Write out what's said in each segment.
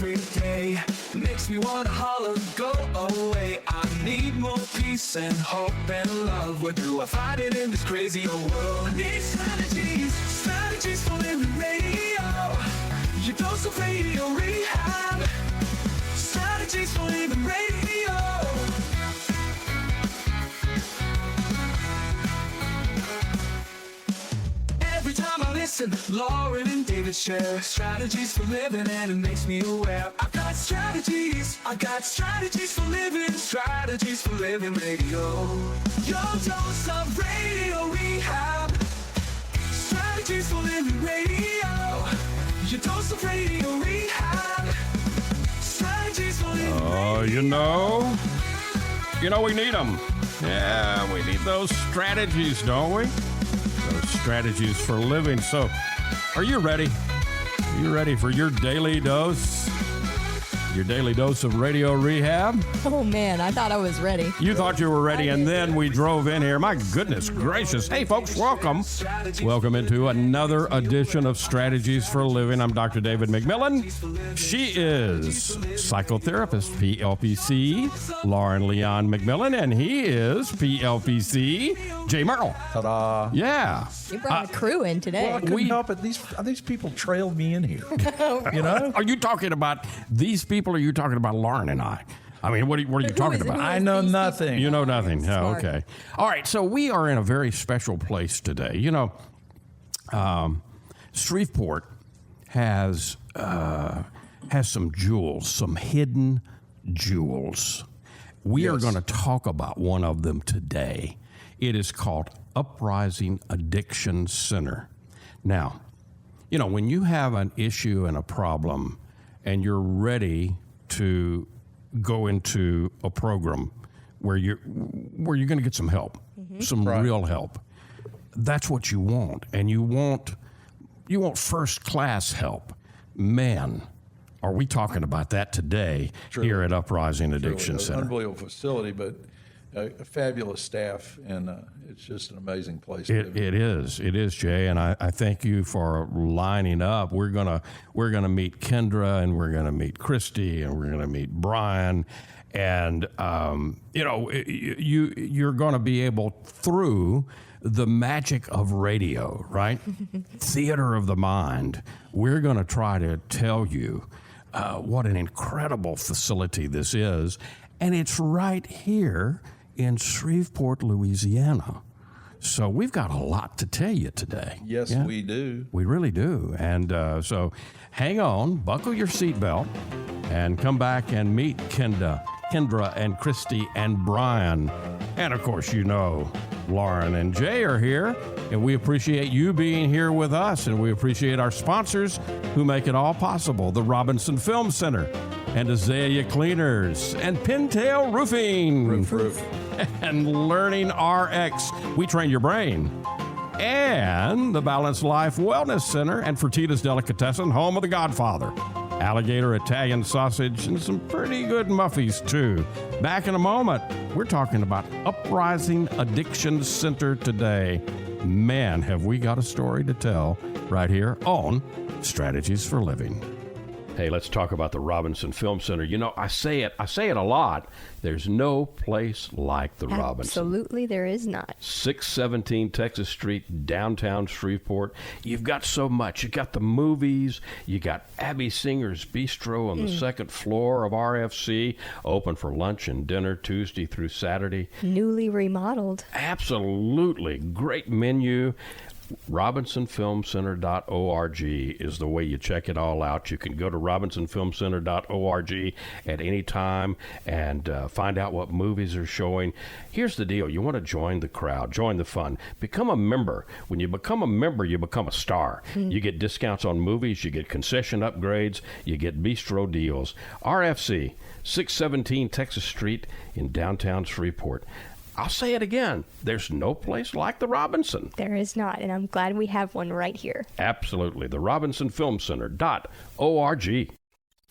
every day. Makes me wanna holler, go away. I need more peace and hope and love. Where do I find it in this crazy old world? I need strategies, strategies for living radio. Your dose of radio rehab. Strategies for living radio. Every time I listen, Lauren and David share strategies for living, and it makes me aware. I got strategies for living, strategies for living radio. Your dose of radio rehab. Strategies for living radio. Your dose of radio rehab. Strategies for living radio. Oh, you know we need them. Yeah, we need those strategies, don't we? Those strategies for living. So, are you ready? Are you ready for your daily dose? Your daily dose of radio rehab? Oh, man, I thought I was ready. You thought you were ready, and then we drove in here. My goodness gracious. Hey, folks, welcome. Welcome into another edition of Strategies for Living. I'm Dr. David McMillian. She is psychotherapist, PLPC, Lauren Leon McMillian, and he is PLPC, Jay Murrell. Ta-da. Yeah. You brought a crew in today. Well, I couldn't help it. These people trailed me in here. You know? Are you talking about these people, or are you talking about Lauren and I? I mean, what are you talking about? I know nothing. You know nothing. Oh, Smart. okay. All right, so we are in a very special place today. You know, Shreveport has some jewels, some hidden jewels. We are going to talk about one of them today. It is called Uprising Addiction Center. Now, you know, when you have an issue and a problem and you're ready to go into a program where you're going to get some help, some real help, that's what you want. And you want first class help. Man, are we talking about that today here at Uprising Addiction Center? Unbelievable facility, but a fabulous staff, and it's just an amazing place. It is, Jay, and I thank you for lining up. We're gonna meet Kendra, and we're gonna meet Kristi, and we're gonna meet Brian, and you're gonna be able, through the magic of radio, right? Theater of the mind. We're gonna try to tell you what an incredible facility this is, and it's right here in Shreveport, Louisiana. So we've got a lot to tell you today. Yes, yeah? We do. We really do. And so hang on, buckle your seatbelt, and come back and meet Kendra and Kristi and Brian. And of course, you know, Lauren and Jay are here, and we appreciate you being here with us, and we appreciate our sponsors who make it all possible. The Robinson Film Center, and Azalea Cleaners, and Pintail Roofing. Roof. And Learning RX. We train your brain. And the Balanced Life Wellness Center, and Fertitta's Delicatessen, home of the Godfather. Alligator Italian sausage, and some pretty good muffies, too. Back in a moment, we're talking about Uprising Addiction Center today. Man, have we got a story to tell right here on Strategies for Living. Hey, let's talk about the Robinson Film Center. You know, I say it a lot. There's no place like the Robinson. Absolutely, there is not. 617 Texas Street, downtown Shreveport. You've got so much. You got the movies. You got Abby Singer's Bistro on the second floor of RFC, open for lunch and dinner Tuesday through Saturday. Newly remodeled. Absolutely. Great menu. RobinsonFilmCenter.org is the way you check it all out. You can go to RobinsonFilmCenter.org at any time and find out what movies are showing. Here's the deal. You want to join the crowd, join the fun, become a member. When you become a member, you become a star. You get discounts on movies, you get concession upgrades, you get bistro deals. RFC, 617 Texas Street in downtown Shreveport. I'll say it again. There's no place like the Robinson. There is not, and I'm glad we have one right here. Absolutely. The RobinsonFilmCenter.org.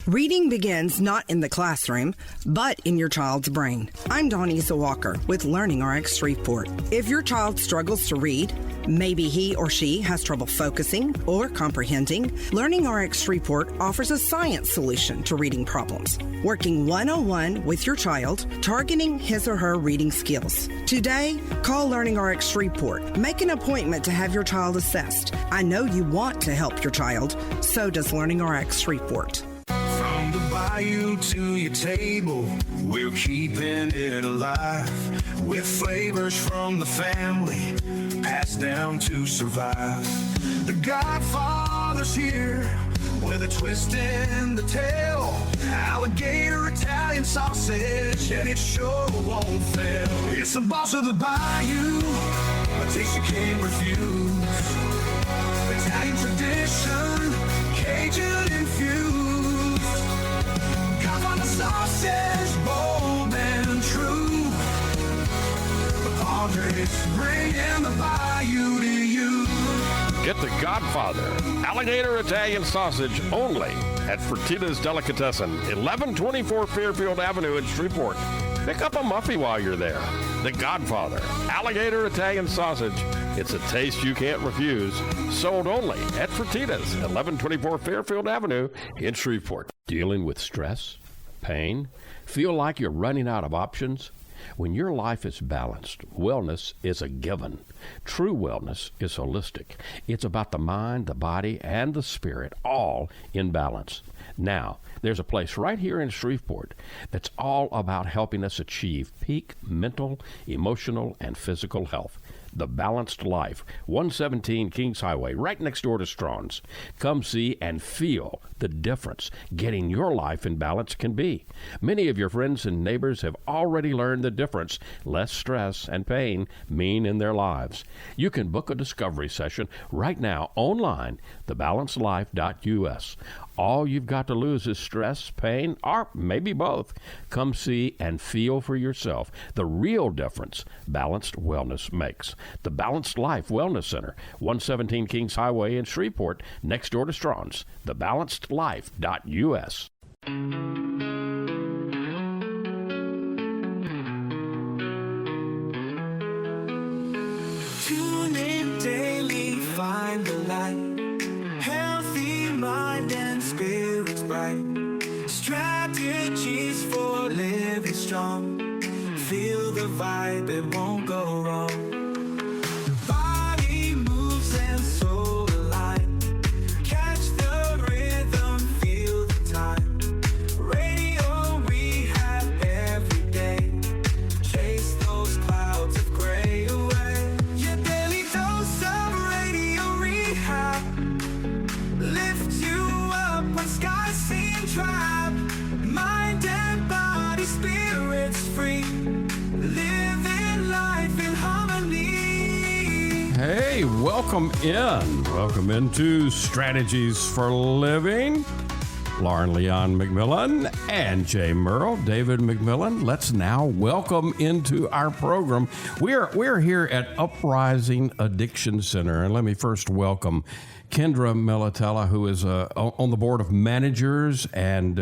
Reading begins not in the classroom, but in your child's brain. I'm Dawnisa Walker with Learning RX Shreveport. If your child struggles to read, Maybe he or she has trouble focusing or comprehending. Learning RX Shreveport offers a science solution to reading problems, working one-on-one with your child, targeting his or her reading skills. Today, call Learning RX Shreveport. Make an appointment to have your child assessed. I know you want to help your child. So does Learning RX Shreveport. From the bayou to your table, we're keeping it alive with flavors from the family, passed down to survive. The Godfather's here with a twist in the tail, alligator Italian sausage, and it sure won't fail. It's the boss of the bayou, a taste you can't refuse. Italian tradition, Cajun infused. Godfather sausage, bold and true. The Padres bringing the bayou to you. Get the Godfather alligator Italian sausage only at Fertitta's Delicatessen, 1124 Fairfield Avenue in Shreveport. Pick up a muffy while you're there. The Godfather alligator Italian sausage. It's a taste you can't refuse. Sold only at Fertitta's, 1124 Fairfield Avenue in Shreveport. Dealing with stress, pain, feel like you're running out of options? When your life is balanced, wellness is a given. True wellness is holistic. It's about the mind, the body, and the spirit, all in balance. Now, there's a place right here in Shreveport that's all about helping us achieve peak mental, emotional, and physical health. The Balanced Life, 117 Kings Highway, right next door to Strawn's. Come see and feel the difference getting your life in balance can be. Many of your friends and neighbors have already learned the difference less stress and pain mean in their lives. You can book a discovery session right now online, thebalancedlife.us. All you've got to lose is stress, pain, or maybe both. Come see and feel for yourself the real difference balanced wellness makes. The Balanced Life Wellness Center, 117 Kings Highway in Shreveport, next door to Strawn's. Thebalancedlife.us. Tune in daily, find the light. Healthy mind and spirits bright. Strategies for living strong. Feel the vibe, it won't go wrong. Body moves and soul align. Catch the rhythm, feel the time. Radio rehab every day. Chase those clouds of gray away. Your daily dose of radio rehab. Lift you up when skies seem trapped. Mind and body, spirits free. Living life in harmony. Hey, welcome in. Welcome into Strategies for Living. Lauren McMillian and Jay Murrell, David McMillan. Let's now welcome into our program. We're here at Uprising Addiction Center, and let me first welcome Kendra Miletello, who is on the board of managers and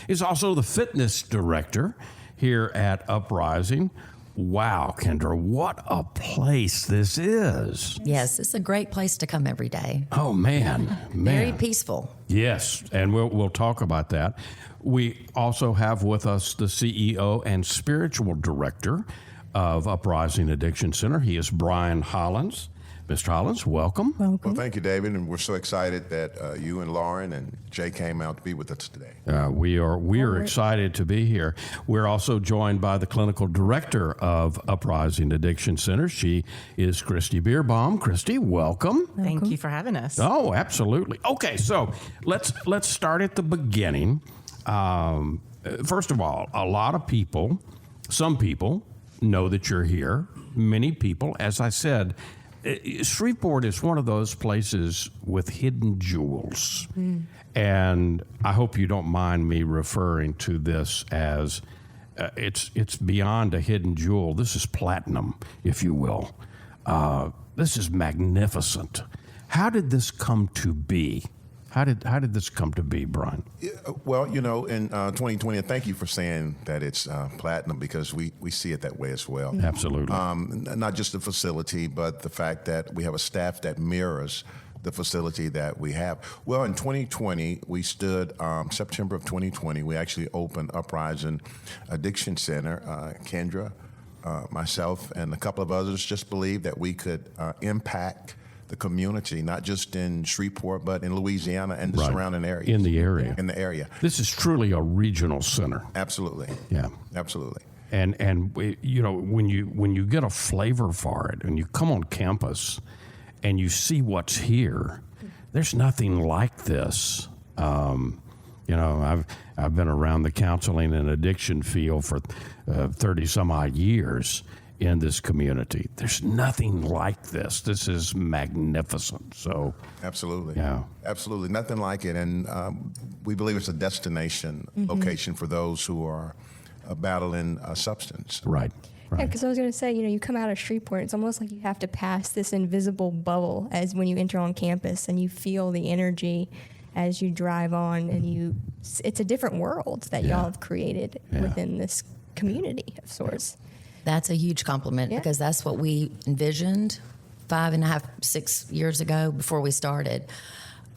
is also the fitness director here at Uprising. Wow, Kendra, what a place this is. Yes, it's a great place to come every day. Oh, man. Very peaceful. Yes, and we'll talk about that. We also have with us the CEO and spiritual director of Uprising Addiction Center. He is Brian Hollins. Mr. Hollins, welcome. Well, thank you, David, and we're so excited that you and Lauren and Jay came out to be with us today. We are excited to be here. We're also joined by the clinical director of Uprising Addiction Center. She is Kristi Bierbaum. Kristi, welcome. Thank you for having us. Oh, absolutely. Okay, so let's start at the beginning. First of all, some people know that you're here. Many people, as I said, Shreveport is one of those places with hidden jewels. And I hope you don't mind me referring to this as it's beyond a hidden jewel. This is platinum, if you will. This is magnificent. How did this come to be? How did this come to be, Brian? Well, in 2020, and thank you for saying that it's platinum, because we see it that way as well. Absolutely. Not just the facility, but the fact that we have a staff that mirrors the facility that we have. Well, in 2020, we stood, September of 2020, we actually opened Uprising Addiction Center. Kendra, myself, and a couple of others just believed that we could impact the community, not just in Shreveport, but in Louisiana and the surrounding areas. In the area. In the area. This is truly a regional center. Absolutely. Yeah. Absolutely. And when you get a flavor for it and you come on campus and you see what's here, there's nothing like this. I've been around the counseling and addiction field for 30 some odd years in this community. There's nothing like this. This is magnificent. So absolutely, yeah, absolutely, nothing like it. And we believe it's a destination location for those who are battling substance. Right. Yeah, because I was going to say, you come out of Shreveport, it's almost like you have to pass this invisible bubble as when you enter on campus, and you feel the energy as you drive on, and it's a different world that y'all have created within this community of sorts. That's a huge compliment because that's what we envisioned 5.5, 6 years ago before we started.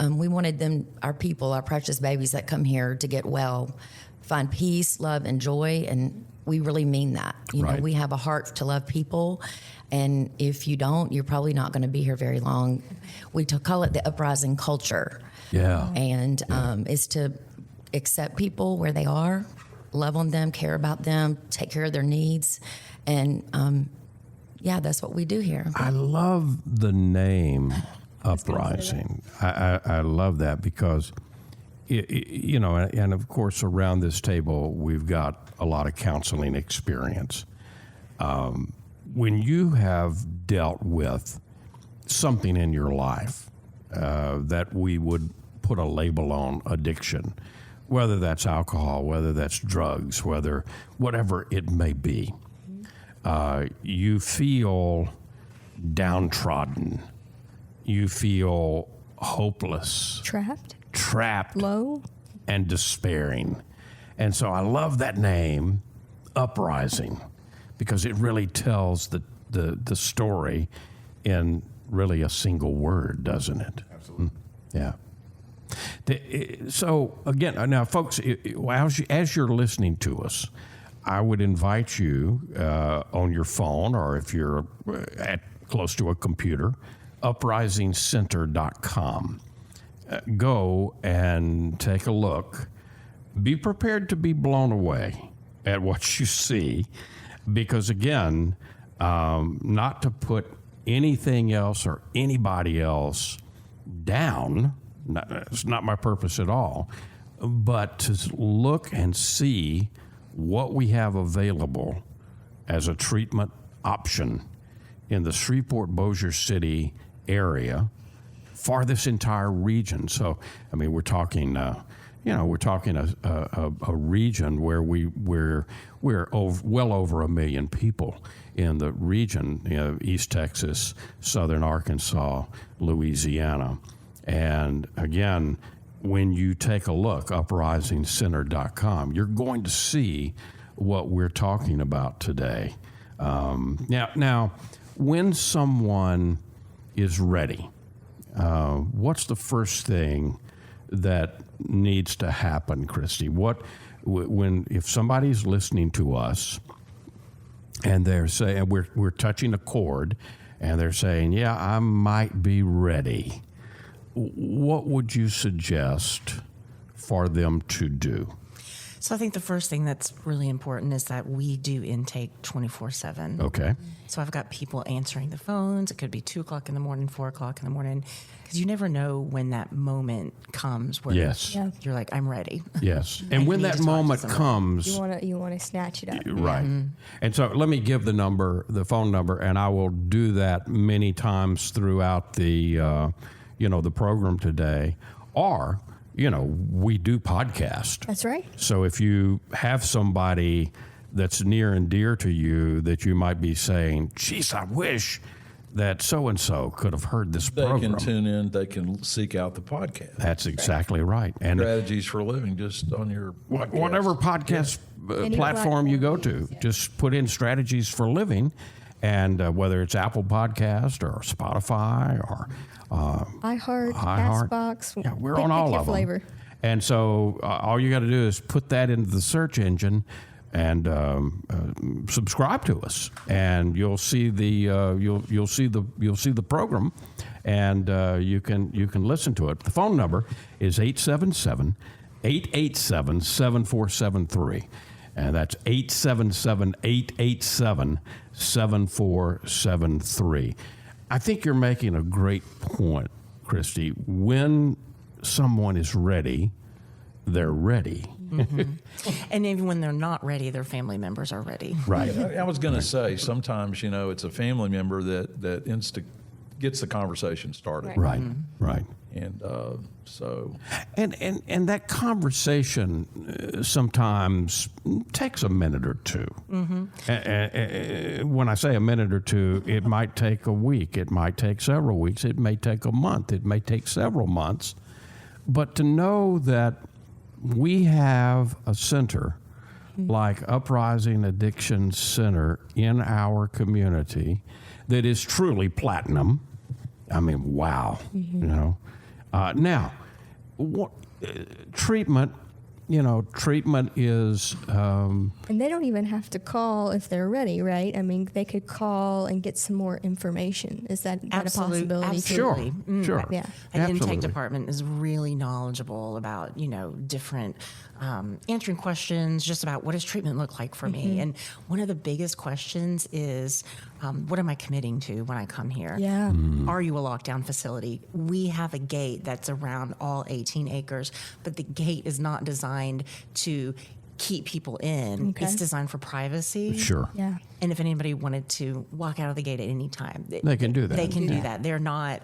We wanted our people, our precious babies that come here, to get well, find peace, love, and joy, and we really mean that. You know, we have a heart to love people, and if you don't, you're probably not going to be here very long. We call it the uprising culture. Yeah. And is to accept people where they are, love on them, care about them, take care of their needs. And that's what we do here. I love the name Uprising. I love that because, and of course around this table we've got a lot of counseling experience. When you have dealt with something in your life that we would put a label on addiction, whether that's alcohol, whether that's drugs, whatever it may be, you feel downtrodden. You feel hopeless. Trapped. Low. And despairing. And so I love that name, Uprising, because it really tells the story in really a single word, doesn't it? Absolutely. Yeah. So again, now folks, as you're listening to us, I would invite you on your phone, or if you're close to a computer, uprisingcenter.com. Go and take a look. Be prepared to be blown away at what you see, because again, not to put anything else or anybody else down, it's not my purpose at all, but to look and see what we have available as a treatment option in the Shreveport-Bossier City area for this entire region. So, I mean, we're talking a region where we're well over 1 million people in the region, East Texas, Southern Arkansas, Louisiana. And again, when you take a look, uprisingcenter.com, you're going to see what we're talking about today. Now, when someone is ready, what's the first thing that needs to happen, Kristi? If somebody's listening to us and they're saying we're touching a chord, and they're saying, "Yeah, I might be ready," what would you suggest for them to do? So I think the first thing that's really important is that we do intake 24/7. Okay. So I've got people answering the phones. It could be 2 o'clock in the morning, 4 o'clock in the morning, because you never know when that moment comes where you're like, I'm ready. Yes. And when that moment comes, you want to snatch it up. Right. Mm-hmm. And so let me give the phone number, and I will do that many times throughout the the program today. Or we do podcast. That's right. So if you have somebody that's near and dear to you that you might be saying, geez, I wish that so-and-so could have heard this They program. can tune in. They can seek out the podcast. That's exactly right. And Strategies for Living, just on your podcast. whatever podcast platform you go to, just put in Strategies for Living, and whether it's Apple Podcast or Spotify or iHeart, iHeart. Castbox. Yeah, we're on all your of them. flavor. And so all you got to do is put that into the search engine and subscribe to us, and you'll see the you'll see the program, and you can listen to it. The phone number is 877-887-7473, and that's 877-887-7473. I think you're making a great point, Kristi. When someone is ready, they're ready. And even when they're not ready, their family members are ready. Right. I was going to say, sometimes, it's a family member that gets the conversation started. Right. Right. And so. And that conversation sometimes takes a minute or two. When I say a minute or two, it might take a week. It might take several weeks. It may take a month. It may take several months. But to know that we have a center like Uprising Addiction Center in our community that is truly platinum. I mean, wow. Now, treatment is... And they don't even have to call if they're ready, right? I mean, they could call and get some more information. Is that a possibility? Absolutely. Sure. Yeah. An Absolutely. intake department is really knowledgeable about, different answering questions, just about what does treatment look like for me. And one of the biggest questions is, what am I committing to when I come here? Yeah. Are you a lockdown facility? We have a gate that's around all 18 acres, but the gate is not designed to keep people in. Okay. It's designed for privacy. Sure. Yeah. And if anybody wanted to walk out of the gate at any time, They can do that. They can do that. They're not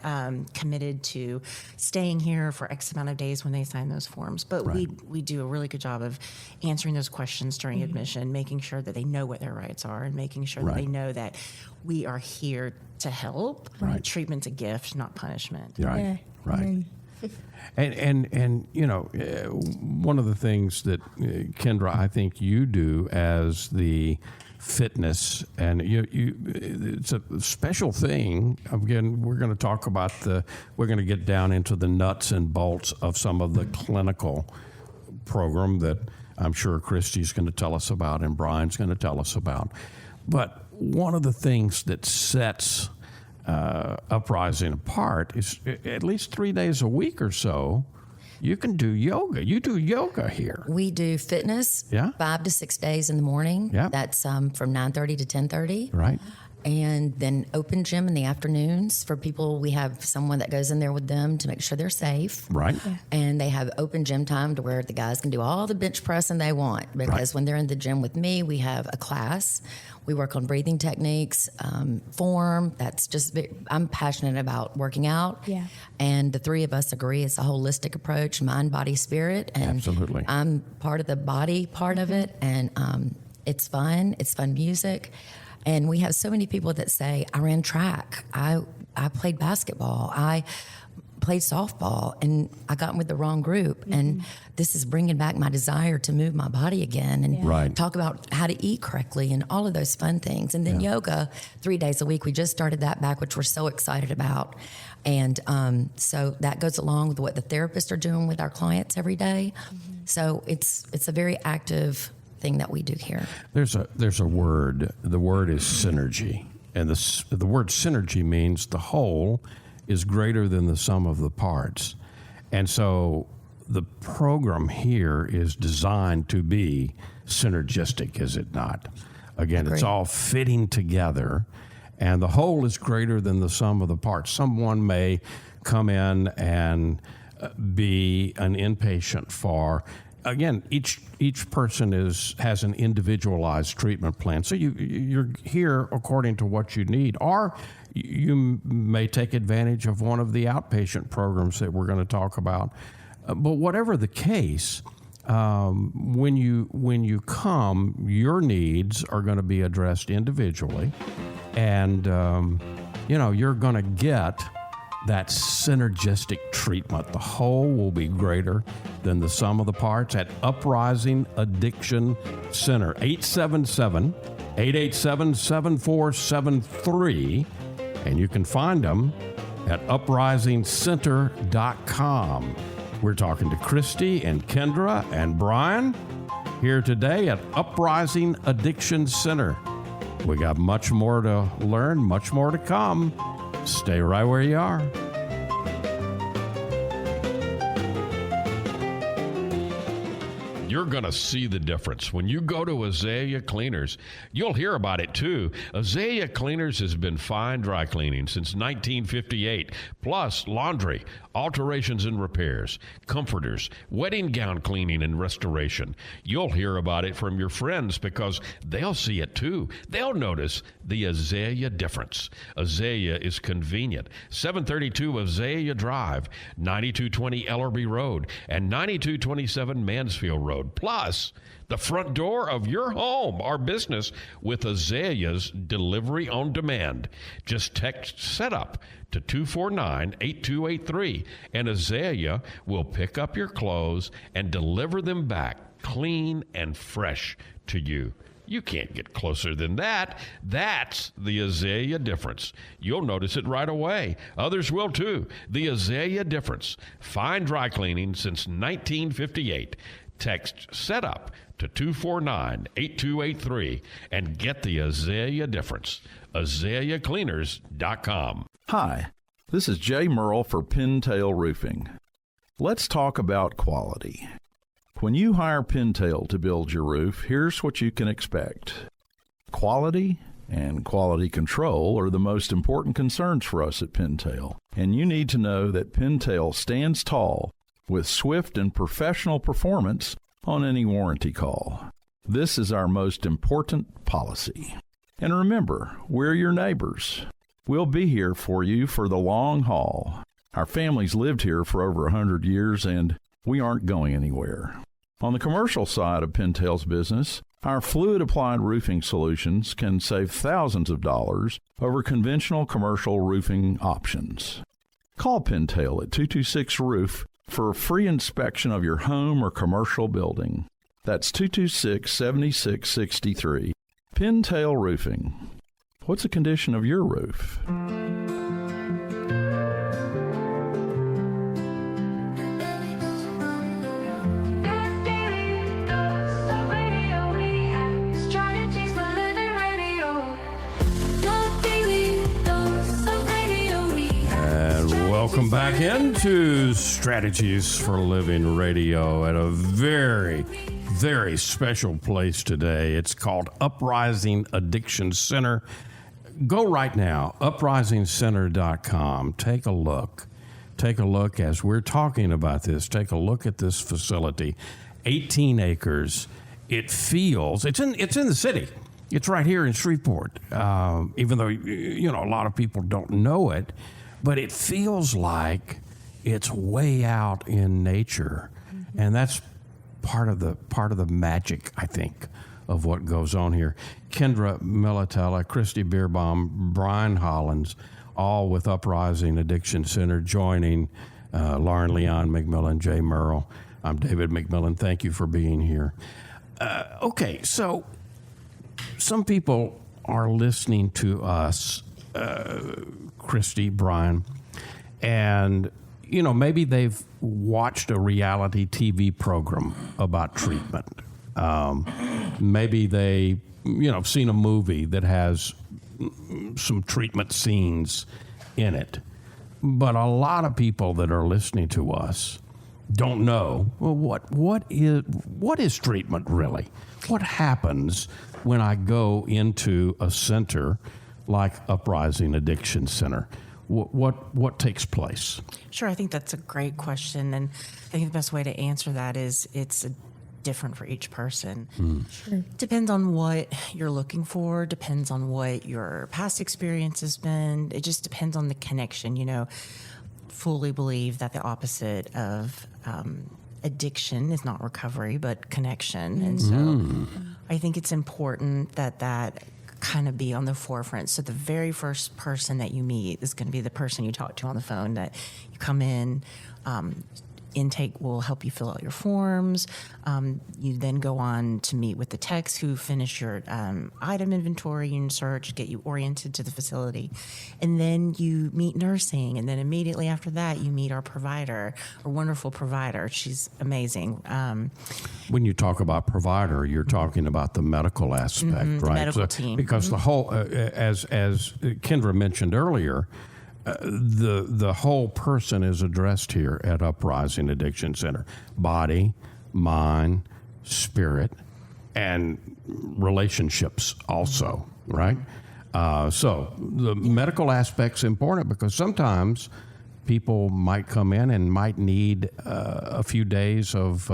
committed to staying here for X amount of days when they sign those forms. But we do a really good job of answering those questions during admission, making sure that they know what their rights are, and making sure that they know that we are here to help. Right. Treatment's a gift, not punishment. Right. Yeah. Right. And one of the things that Kendra, I think you do as the fitness, and it's a special thing. Again, we're going to talk about we're going to get down into the nuts and bolts of some of the clinical program that I'm sure Kristi's going to tell us about and Brian's going to tell us about. But one of the things that sets Uprising apart is at least 3 days a week or so, you can do yoga. You do yoga here. We do fitness 5 to 6 days in the morning. Yeah. That's from 9:30 to 10:30. Right. And then open gym in the afternoons for people. We have someone that goes in there with them to make sure they're safe. Right. Yeah. And they have open gym time to where the guys can do all the bench pressing they want. Because when they're in the gym with me, we have a class. We work on breathing techniques, form. That's just, I'm passionate about working out. Yeah. And the three of us agree it's a holistic approach, mind, body, spirit. And Absolutely. I'm part of the body part of it. And it's fun. It's fun music. And we have so many people that say, I ran track. I played basketball. I played softball, and I got with the wrong group. And this is bringing back my desire to move my body again and talk about how to eat correctly and all of those fun things. And then yoga 3 days a week. We just started that back, which we're so excited about. And so that goes along with what the therapists are doing with our clients every day. So it's a very active thing that we do here. There's a word. The word is synergy, and the word synergy means the whole is greater than the sum of the parts. And so the program here is designed to be synergistic, is it not? Again, it's all fitting together, and the whole is greater than the sum of the parts. Someone may come in and be an inpatient for, again, each person has an individualized treatment plan. So you're here according to what you need, or you may take advantage of one of the outpatient programs that we're going to talk about. But whatever the case, when you come, your needs are going to be addressed individually, and you're going to get that synergistic treatment. The whole will be greater than the sum of the parts at Uprising Addiction Center. 877-887-7473. And you can find them at uprisingcenter.com. We're talking to Kristi and Kendra and Brian here today at Uprising Addiction Center. We got much more to learn, much more to come. Stay right where you are. You're going to see the difference. When you go to Azalea Cleaners, you'll hear about it too. Azalea Cleaners has been fine dry cleaning since 1958, plus laundry, alterations and repairs, comforters, wedding gown cleaning and restoration. You'll hear about it from your friends because they'll see it too. They'll notice the Azalea difference. Azalea is convenient. 732 Azalea Drive, 9220 Ellerby Road, and 9227 Mansfield Road. Plus, the front door of your home or business with Azalea's delivery on demand. Just text SETUP to 249-8283, and Azalea will pick up your clothes and deliver them back clean and fresh to you. You can't get closer than that. That's the Azalea difference. You'll notice it right away. Others will too. The Azalea difference. Fine dry cleaning since 1958. Text SETUP to 249-8283 and get the Azalea difference. AzaleaCleaners.com. Hi, this is Jay Murrell for Pintail Roofing. Let's talk about quality. When you hire Pintail to build your roof, here's what you can expect. Quality and quality control are the most important concerns for us at Pintail, and you need to know that Pintail stands tall with swift and professional performance on any warranty call. This is our most important policy. And remember, we're your neighbors. We'll be here for you for the long haul. Our family's lived here for over 100 years, and we aren't going anywhere. On the commercial side of Pintail's business, our fluid-applied roofing solutions can save thousands of dollars over conventional commercial roofing options. Call Pintail at 226-ROOF for a free inspection of your home or commercial building. That's 226-7663. Pintail Roofing. What's the condition of your roof? Welcome back into Strategies for Living Radio at a very, very special place today. It's called Uprising Addiction Center. Go right now, uprisingcenter.com. Take a look. Take a look as we're talking about this. Take a look at this facility. 18 acres. It feels, it's in the city. It's right here in Shreveport. Even though, a lot of people don't know it. But it feels like it's way out in nature, and that's part of the magic, I think, of what goes on here. Kendra Miletello, Kristi Bierbaum, Brian Hollins, all with Uprising Addiction Center, joining Lauren McMillian, Jay Murrell. I'm David McMillan. Thank you for being here. Okay, so some people are listening to us. Kristi, Brian, and maybe they've watched a reality TV program about treatment. Maybe they seen a movie that has some treatment scenes in it. But a lot of people that are listening to us don't know, well, what is treatment really? What happens when I go into a center like Uprising Addiction Center? What takes place? Sure, I think that's a great question, and I think the best way to answer that is it's different for each person. Sure. Depends on what you're looking for, depends on what your past experience has been. It just depends on the connection. Fully believe that the opposite of addiction is not recovery, but connection. And so I think it's important that kind of be on the forefront. So the very first person that you meet is going to be the person you talk to on the phone. That you come in. Intake will help you fill out your forms. You then go on to meet with the techs who finish your item inventory and search, get you oriented to the facility. And then you meet nursing. And then immediately after that, you meet our provider, our wonderful provider. She's amazing. When you talk about provider, you're talking about the medical aspect, right? The medical team. Because the whole, as Kendra mentioned earlier, the whole person is addressed here at Uprising Addiction Center: body, mind, spirit, and relationships also, right? So the medical aspect's important because sometimes people might come in and might need a few days of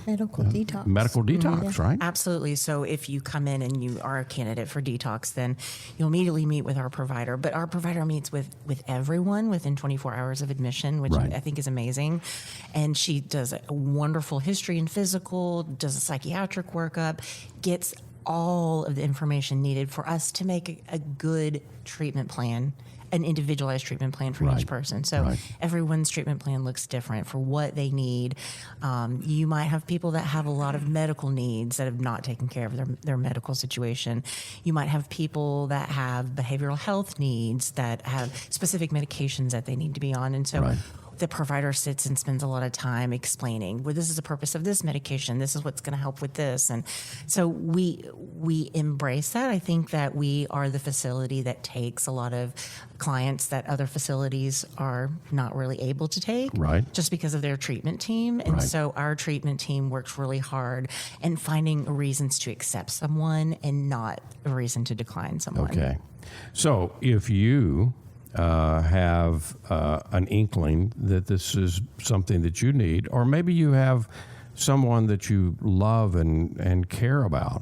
Medical detox. Medical detox, right? Absolutely. So if you come in and you are a candidate for detox, then you'll immediately meet with our provider. But our provider meets with everyone within 24 hours of admission, which Right. I think is amazing. And she does a wonderful history and physical, does a psychiatric workup, gets all of the information needed for us to make a good treatment plan, an individualized treatment plan for Right. each person. So Right. everyone's treatment plan looks different for what they need. You might have people that have a lot of medical needs that have not taken care of their medical situation. You might have people that have behavioral health needs that have specific medications that they need to be on. And so Right. the provider sits and spends a lot of time explaining, well, this is the purpose of this medication. This is what's going to help with this. And so we embrace that. I think that we are the facility that takes a lot of clients that other facilities are not really able to take, Right. just because of their treatment team. And Right. so our treatment team works really hard in finding reasons to accept someone and not a reason to decline someone. Okay. So if you have an inkling that this is something that you need, or maybe you have someone that you love and care about,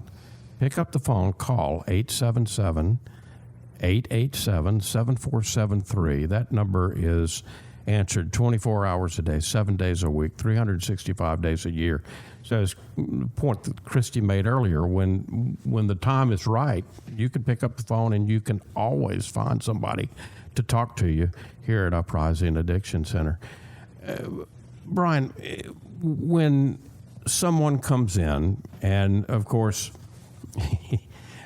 pick up the phone, call 877-887-7473. That number is answered 24 hours a day, 7 days a week, 365 days a year. So as the point that Kristi made earlier, when the time is right, you can pick up the phone and you can always find somebody to talk to you here at Uprising Addiction Center. Brian, when someone comes in, and of course,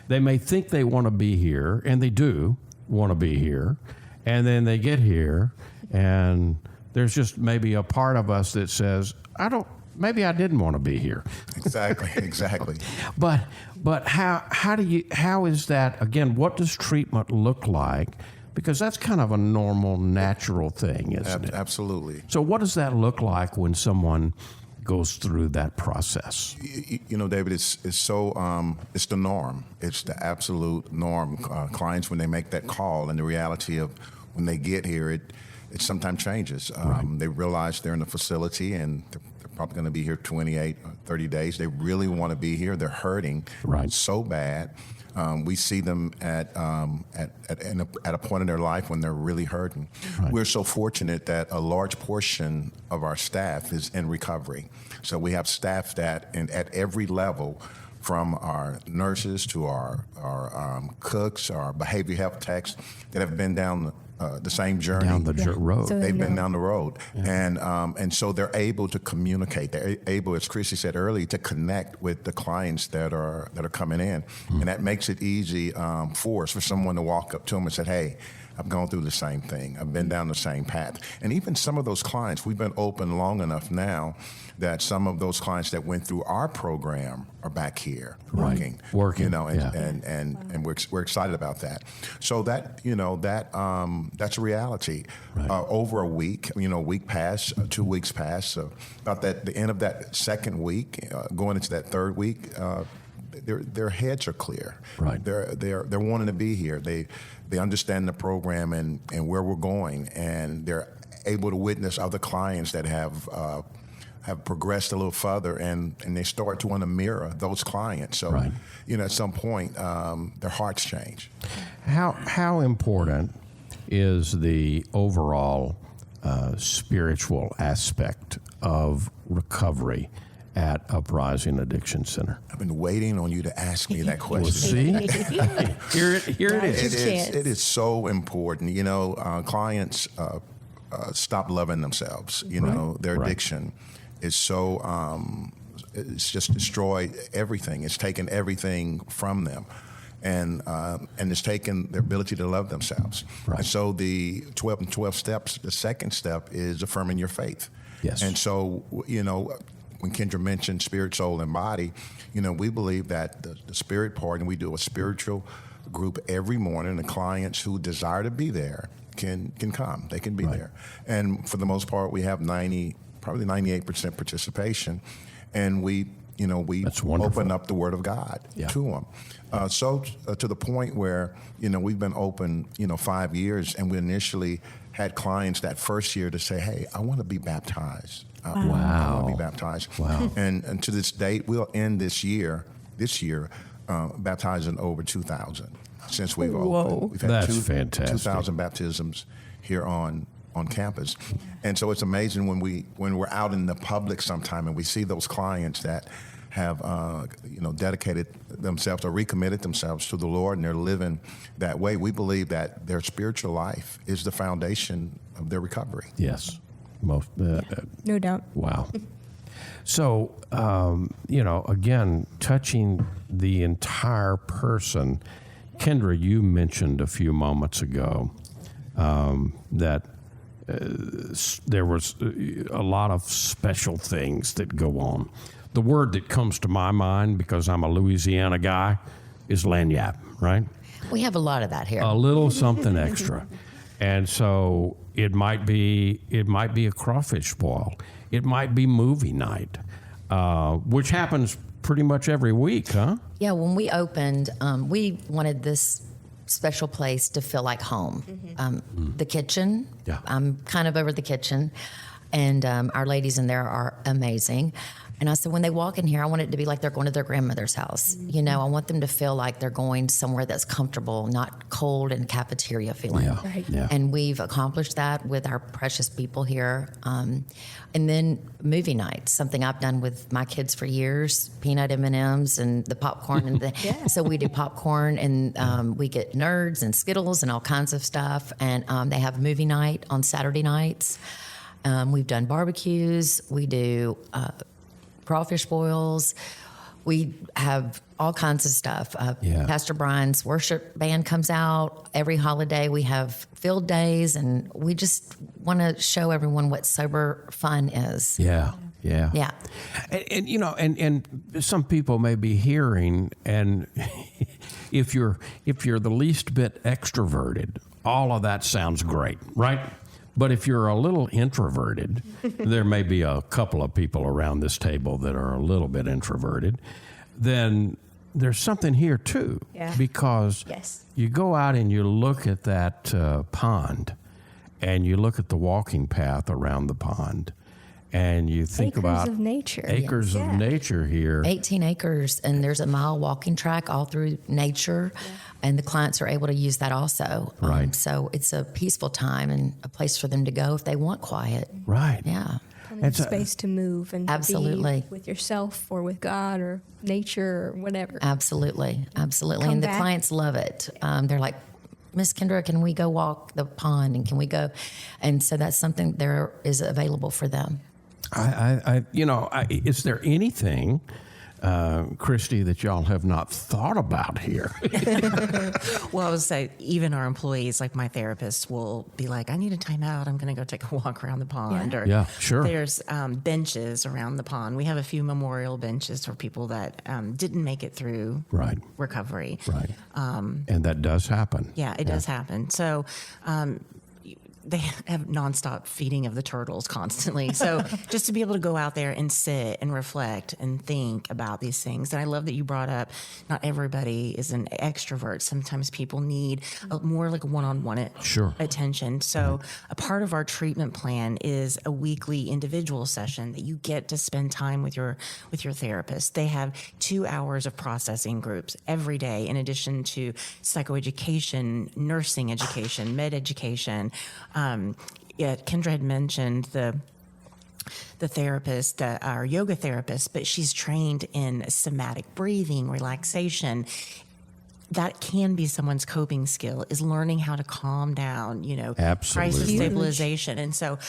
they may think they want to be here, and they do want to be here, and then they get here, and there's just maybe a part of us that says, maybe I didn't want to be here. Exactly. But how is that, again, what does treatment look like? Because that's kind of a normal, natural thing, isn't it? Absolutely. So what does that look like when someone goes through that process? You know, David, it's so it's the norm. It's the absolute norm. Clients, when they make that call, and the reality of when they get here, it sometimes changes. They realize they're in the facility and they're probably going to be here 28 or 30 days. They really want to be here. They're hurting so bad. We see them at a point in their life when they're really hurting. Right. We're so fortunate that a large portion of our staff is in recovery. So we have staff that at every level, from our nurses to our cooks, our behavioral health techs, that have been down the same journey. Down the road. So They've been down the road. Yeah. And so they're able to communicate. They're able, as Kristi said earlier, to connect with the clients that are coming in. And that makes it easy for someone to walk up to them and say, hey, I've gone through the same thing. I've been down the same path. And even some of those clients, we've been open long enough now that some of those clients that went through our program are back here working. You know, and we're excited about that. So that, you know, that's a reality. Right. Over a week, you know, a week passed, 2 weeks passed. So about the end of that second week, going into that third week, their heads are clear. Right. They're wanting to be here. They understand the program and where we're going, and they're able to witness other clients that have progressed a little further, and they start to want to mirror those clients. So, you know, at some point, their hearts change. How important is the overall spiritual aspect of recovery at Uprising Addiction Center? I've been waiting on you to ask me that question. See? Here it is. It is so important. You know, clients stop loving themselves. You know, their addiction is so, it's just destroyed everything. It's taken everything from them. And it's taken their ability to love themselves. Right. And so the 12 steps, the second step is affirming your faith. Yes. And so, you know, when Kendra mentioned spirit, soul, and body, you know, we believe that the spirit part, and we do a spiritual group every morning. The clients who desire to be there can come. They can be there. And for the most part, we have probably 98% participation. And we open up the Word of God to them. To the point where, you know, we've been open, 5 years, and we initially had clients that first year to say, hey, I want to be baptized. I want to be baptized. Wow. And to this date, we'll end this year, baptizing over 2,000 since we've opened. We've had That's fantastic. 2,000 baptisms here on campus. And so it's amazing when we're out in the public sometime and we see those clients that have dedicated themselves or recommitted themselves to the Lord, and they're living that way. We believe that their spiritual life is the foundation of their recovery. Yes. No doubt. Wow. So, again, touching the entire person. Kendra, you mentioned a few moments ago that there was a lot of special things that go on. The word that comes to my mind, because I'm a Louisiana guy, is lagniappe, right? We have a lot of that here. A little something extra. And so it might be a crawfish boil. It might be movie night, which happens pretty much every week, huh? Yeah, when we opened, we wanted this special place to feel like home. The kitchen, I'm kind of over the kitchen, and our ladies in there are amazing. And I said, when they walk in here, I want it to be like they're going to their grandmother's house. You know, I want them to feel like they're going somewhere that's comfortable, not cold and cafeteria feeling. Yeah. Right. Yeah. And we've accomplished that with our precious people here. And then movie nights, something I've done with my kids for years, peanut M&Ms and the popcorn. And so we do popcorn, and we get Nerds and Skittles and all kinds of stuff. And they have movie night on Saturday nights. We've done barbecues. We do crawfish boils. We have all kinds of stuff. Pastor Brian's worship band comes out. Every holiday we have field days, and we just want to show everyone what sober fun is. Yeah. And some people may be hearing, and if you're the least bit extroverted, all of that sounds great, right? But if you're a little introverted, there may be a couple of people around this table that are a little bit introverted, then there's something here too. Yeah. Because you go out and you look at that pond, and you look at the walking path around the pond, and you think about acres of nature here. 18 acres, and there's a mile walking track all through nature. And the clients are able to use that also. Right. So it's a peaceful time and a place for them to go if they want quiet. Right. Yeah. Space to move and absolutely to be with yourself or with God or nature or whatever. Absolutely. And Come the back. clients love it. They're like, Miss Kendra, can we go walk the pond, and can we go? And so that's something there is available for them. Is there anything, Kristi, that y'all have not thought about here? Well, I would say even our employees, like my therapist, will be like, I need a timeout. I'm going to go take a walk around the pond. Yeah, sure. There's benches around the pond. We have a few memorial benches for people that didn't make it through recovery. Right. And that does happen. Yeah, it does happen. So they have nonstop feeding of the turtles constantly. So just to be able to go out there and sit and reflect and think about these things. And I love that you brought up, not everybody is an extrovert. Sometimes people need more like a one-on-one attention. So a part of our treatment plan is a weekly individual session that you get to spend time with your therapist. They have 2 hours of processing groups every day, in addition to psychoeducation, nursing education, med education. Kendra had mentioned the the therapist, our yoga therapist, but she's trained in somatic breathing, relaxation. That can be someone's coping skill, is learning how to calm down, Absolutely. crisis stabilization. And so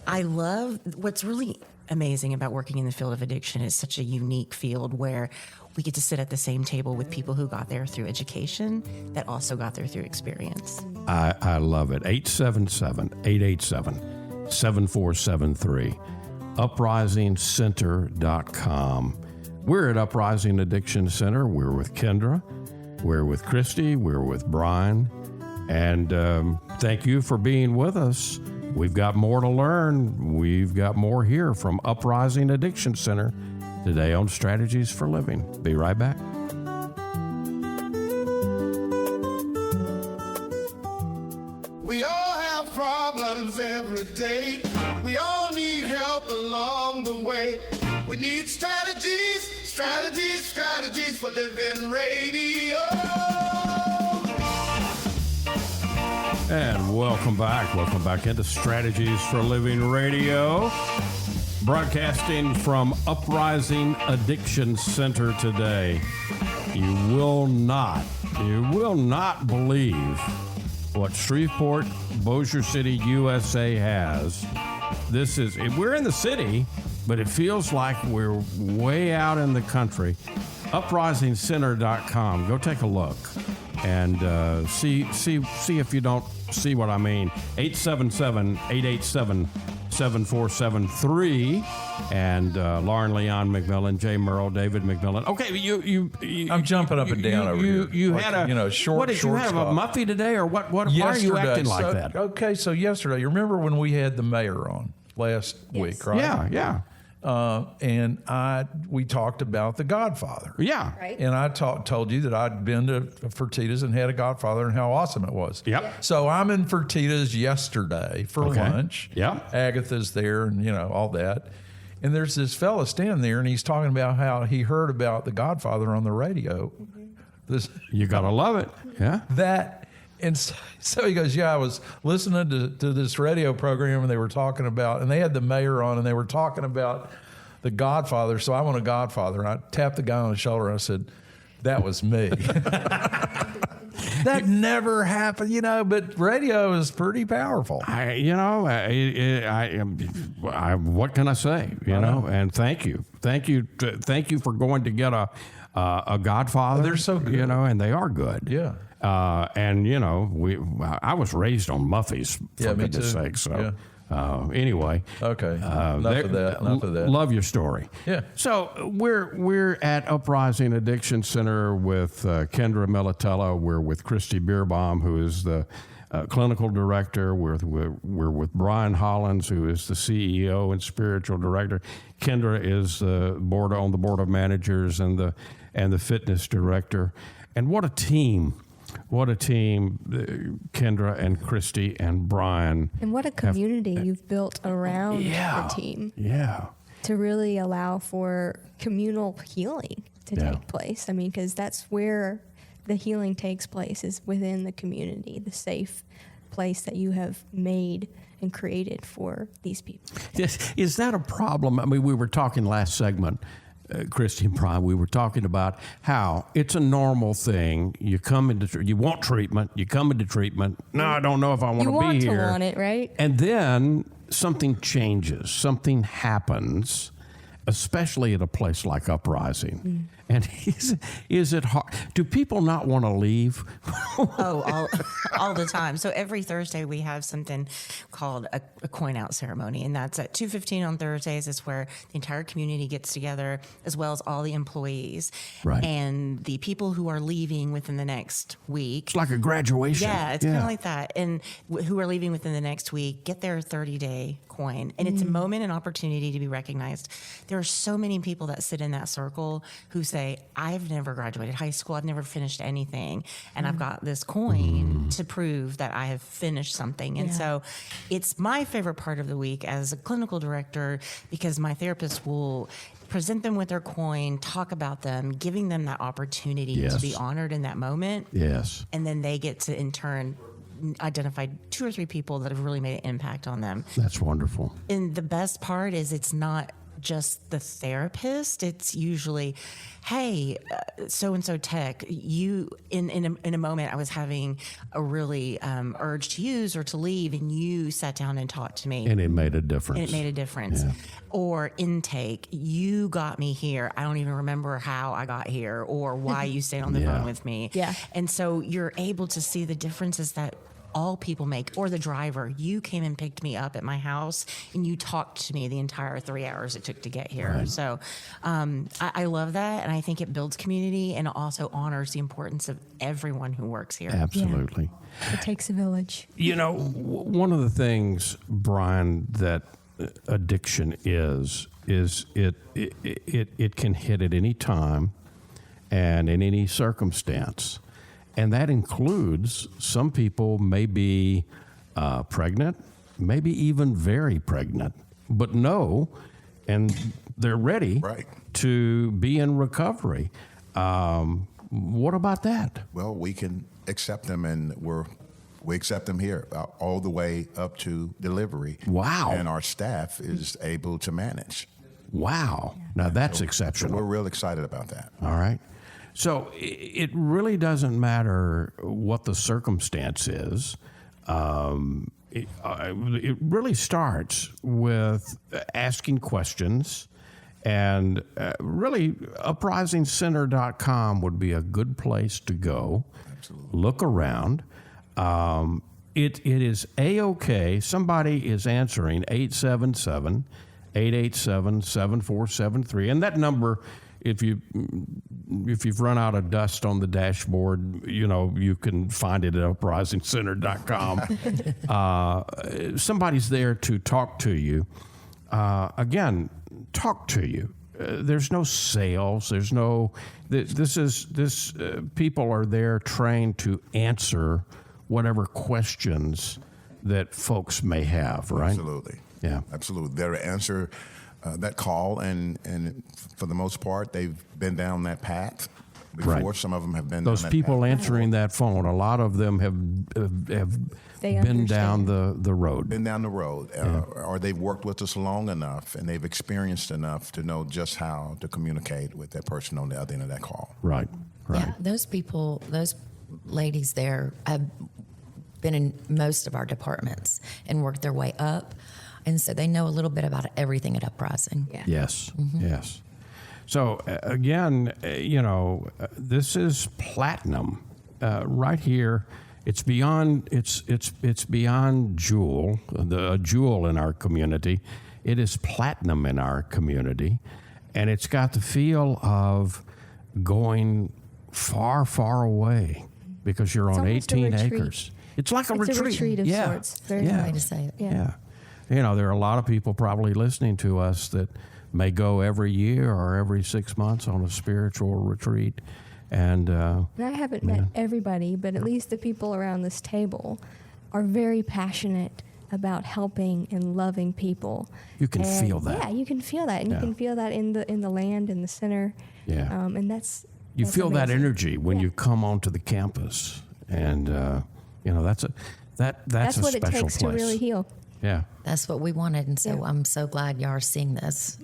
I love what's really amazing about working in the field of addiction. Is such a unique field where we get to sit at the same table with people who got there through education that also got there through experience. I love it. 877-887-7473. uprisingcenter.com. We're at Uprising Addiction Center. We're with Kendra. We're with Kristi. We're with Brian. And thank you for being with us. We've got more to learn. We've got more here from Uprising Addiction Center today on Strategies for Living. Be right back. We all have problems every day. We all need help along the way. We need strategies for living radio. And welcome back. Welcome back into Strategies for Living Radio. Broadcasting from Uprising Addiction Center today. You will not believe what Shreveport, Bossier City, USA has. We're in the city, but it feels like we're way out in the country. UprisingCenter.com. Go take a look and see if you don't see what I mean. 877-887-7473. And Lauren Leon McMillian, Jay Murrell, David McMillian. Okay, you I'm jumping up and down over here. You like, had a short. What did you have? Stop. A Muffy today, or what? Why are you acting like that? Okay, so yesterday, you remember when we had the mayor on last week, right? Yeah. And we talked about The Godfather. Yeah. Right. And I told you that I'd been to Fertitta's and had a Godfather and how awesome it was. Yep. So I'm in Fertitta's yesterday for lunch. Yeah. Agatha's there and, all that. And there's this fella standing there and he's talking about how he heard about The Godfather on the radio. You got to love it. Yeah. And so he goes, I was listening to this radio program and they were talking about, and they had the mayor on and they were talking about The Godfather. So I want a Godfather. And I tapped the guy on the shoulder and I said, that was me. That never happened, but radio is pretty powerful. What can I say, and thank you for going to get a Godfather. They're so good. And they are good. Yeah. I was raised on Muffys, for goodness sake. So, anyway. Okay. Enough of that. Love your story. Yeah. So we're at Uprising Addiction Center with Kendra Miletello. We're with Kristi Bierbaum, who is the clinical director. We're with Brian Hollins, who is the CEO and spiritual director. Kendra is on the board of managers and the fitness director. And what a team! What a team, Kendra and Kristi and Brian. And what a community you've built around the team. Yeah. To really allow for communal healing to take place. I mean, because that's where the healing takes place, is within the community, the safe place that you have made and created for these people. Is that a problem? I mean, we were talking last segment, Kristi and Brian, we were talking about how it's a normal thing. You want treatment. You come into treatment. No, I don't know if I want to be here. You want it, right? And then something changes. Something happens, especially at a place like Uprising. And is it hard? Do people not want to leave? all the time. So every Thursday we have something called a coin out ceremony, and that's at 2:15 on Thursdays. It's where the entire community gets together, as well as all the employees. Right. And the people who are leaving within the next week. It's like a graduation. Yeah, it's kind of like that. And who are leaving within the next week get their 30-day coin. And it's a moment and opportunity to be recognized. There are so many people that sit in that circle who say, I've never graduated high school. I've never finished anything. And I've got this coin to prove that I have finished something. And so it's my favorite part of the week as a clinical director, because my therapist will present them with their coin, talk about them, giving them that opportunity to be honored in that moment. Yes. And then they get to, in turn, identified 2 or 3 people that have really made an impact on them. That's wonderful. And the best part is it's not just the therapist. It's usually, hey, so-and-so tech, you, in a moment I was having a really urge to use or to leave, and you sat down and talked to me. And it made a difference. And it made a difference. Yeah. Or intake, you got me here. I don't even remember how I got here or why you stayed on the Yeah. phone with me. Yeah. And so you're able to see the differences that all people make. Or the driver, you came and picked me up at my house and you talked to me the entire 3 hours it took to get here. Right. So I love that, and I think it builds community and also honors the importance of everyone who works here. Absolutely. It takes a village. You know, one of the things, Brian, that addiction is it can hit at any time and in any circumstance. And that includes some people may be pregnant, maybe even very pregnant, but know, and they're ready Right. to be in recovery. What about that? Well, we can accept them, and we accept them here all the way up to delivery. Wow. And our staff is able to manage. Wow. Now that's So exceptional. we're real excited about that. All right. So it really doesn't matter what the circumstance is. It really starts with asking questions. And really, uprisingcenter.com would be a good place to go. Absolutely. Look around. It is A-OK. Somebody is answering 877-887-7473. And that number, if you've run out of dust on the dashboard, you can find it at uprisingcenter.com. Somebody's there to talk to you. Again, talk to you. There's no sales. There's no. People are there trained to answer whatever questions that folks may have. Right. Absolutely. Yeah. Absolutely. They're to answer that call, and for the most part, they've been down that path before. Right. Some of them have been Those down that people path answering that phone, a lot of them have They been down understand. the road. been down the road, or they've worked with us long enough, and they've experienced enough to know just how to communicate with that person on the other end of that call. Right. Right. Yeah, those people, those ladies there have been in most of our departments and worked their way up. And so they know a little bit about everything at Uprising. Yeah. Yes. Yes. So again, this is platinum right here. It's beyond. It's beyond jewel. A jewel in our community. It is platinum in our community, and it's got the feel of going far, far away because you're on almost a 18 retreat. acres. It's like a It's retreat. a retreat of sorts. Very Good Yeah. way to say it. Yeah. Yeah. There are a lot of people probably listening to us that may go every year or every 6 months on a spiritual retreat. And And I haven't met everybody, but at least the people around this table are very passionate about helping and loving people. You can And feel that. Yeah, you can feel that, and Yeah. you can feel that in the land, in the center. Yeah. And that's you feel that amazing. energy when Yeah. you come onto the campus. And, that's a That's what it special takes place. to really heal. Yeah. That's what we wanted. And so I'm so glad y'all are seeing this.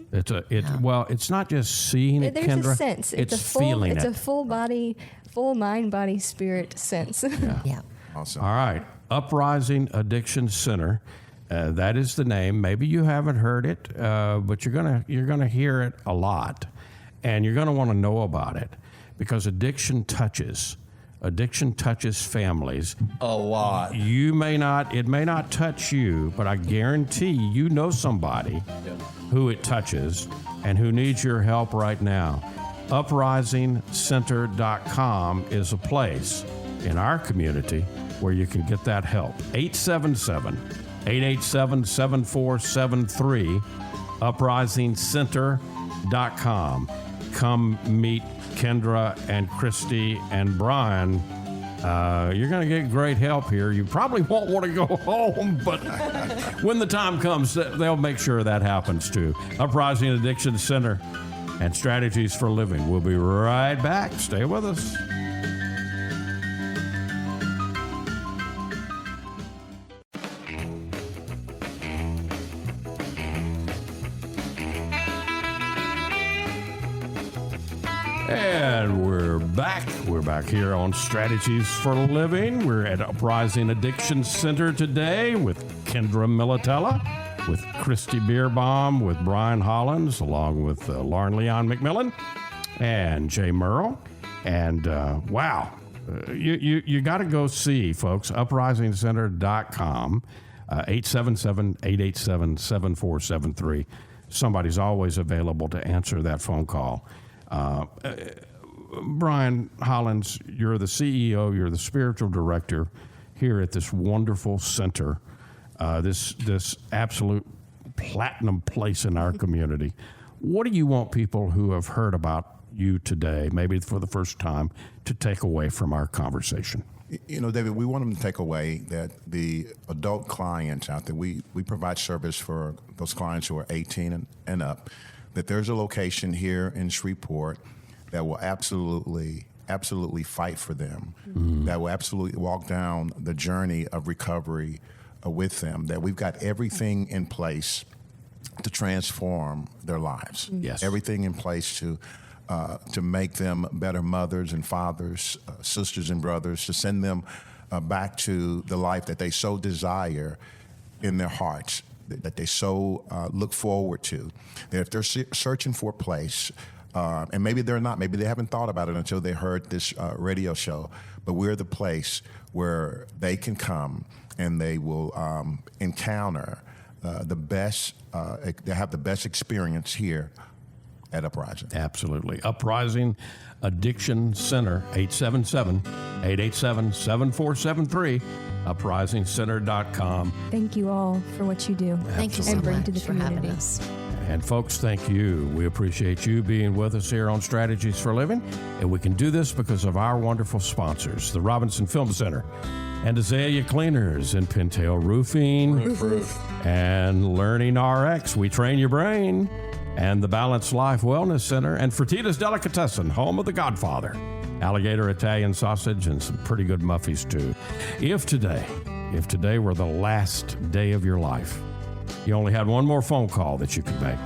Well, it's not just seeing it, There's Kendra. a sense. It's a full, feeling It's it. a full body, full mind, body, spirit sense. Yeah. Awesome. All right. Uprising Addiction Center. That is the name. Maybe you haven't heard it, but you're gonna hear it a lot, and you're gonna want to know about it because addiction touches families. A lot. It may not touch you, but I guarantee you know somebody who it touches and who needs your help right now. UprisingCenter.com is a place in our community where you can get that help. 877-887-7473, uprisingcenter.com. Come meet Kendra and Kristi and Brian. You're going to get great help here. You probably won't want to go home, but when the time comes, they'll make sure that happens too. Uprising Addiction Center and Strategies for Living. We'll be right back. Stay with us. And we're back. We're back here on Strategies for Living. We're at Uprising Addiction Center today with Kendra Miletello, with Kristi Bierbaum, with Brian Hollins, along with Lauren McMillian and Jay Murrell. And wow, you got to go see, folks, uprisingcenter.com, 877-887-7473. Somebody's always available to answer that phone call. Brian Hollins, you're the CEO, you're the spiritual director here at this wonderful center, this absolute platinum place in our community. What do you want people who have heard about you today, maybe for the first time, to take away from our conversation? You know, David, we want them to take away that the adult clients out there, we provide service for those clients who are 18 and up, that there's a location here in Shreveport that will absolutely fight for them, that will absolutely walk down the journey of recovery with them, that we've got everything in place to transform their lives. Yes. Everything in place to make them better mothers and fathers, sisters and brothers, to send them back to the life that they so desire in their hearts, that they so look forward to. That if they're searching for a place, and maybe they're not, maybe they haven't thought about it until they heard this radio show, but we're the place where they can come and they will encounter the best, they have the best experience here at Uprising. Absolutely. Uprising Addiction Center, 877-887-7473, uprisingcenter.com. Thank you all for what you do. Thank you so and bring much to the for having community. us. And folks, thank you. We appreciate you being with us here on Strategies for Living. And we can do this because of our wonderful sponsors, the Robinson Film Center and Azalea Cleaners and Pintail Roofing and Learning RX. We train your brain. And the Balanced Life Wellness Center and Fertitta's Delicatessen, home of the Godfather. Alligator Italian sausage and some pretty good muffies too. If today were the last day of your life, you only had one more phone call that you could make,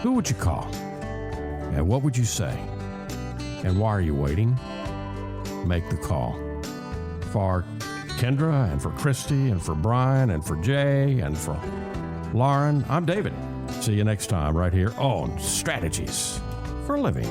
who would you call? And what would you say? And why are you waiting? Make the call. For Kendra and for Kristi and for Brian and for Jay and for Lauren, I'm David. See you next time right here on Strategies for Living.